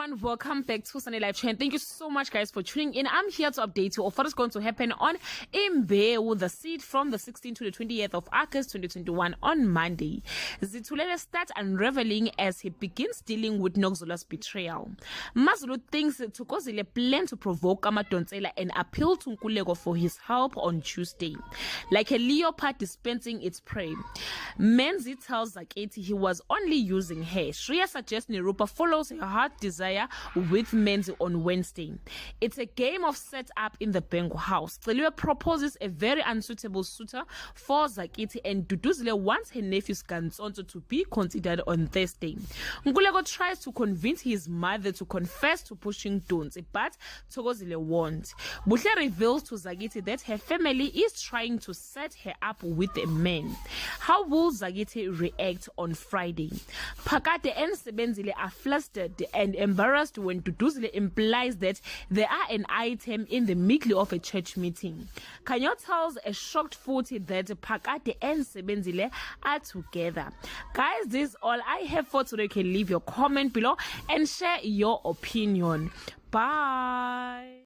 everyone, welcome back to Sunday Live Chat. Thank you so much guys for tuning in. I'm here to update you of what is going to happen on Imbewu, the seat from the 16th to the 28th of August 2021 on Monday. Zitulele starts unraveling as he begins dealing with Nokzola's betrayal. Mazulu thinks Thokozile planned to provoke Amadonsela and appeal to Nkululeko for his help on Tuesday. Like a leopard dispensing its prey, Menzi tells Zaketi he was only using her. Shreya suggests Nirupa follows her heart desire with Menzi on Wednesday. It's a game of setup in the Bengu house. Celiwe proposes a very unsuitable suitor for Zaketi, and Duduzile wants her nephew Skantsonto to be considered on Thursday. Nkululeko tries to convince his mother to confess to pushing Donsi, but Thokozile won't. Buhle reveals to Zaketi that her family is trying to set her up with a man. How will Zaketi react on Friday? Phakade and Sebenzile are flustered and embarrassed when Duduzile implies that they are an item in the middle of a church meeting. Kanyo tells a shocked Futhi that Phakade and Sebenzile are together. Guys, this is all I have for today. You can leave your comment below and share your opinion. Bye.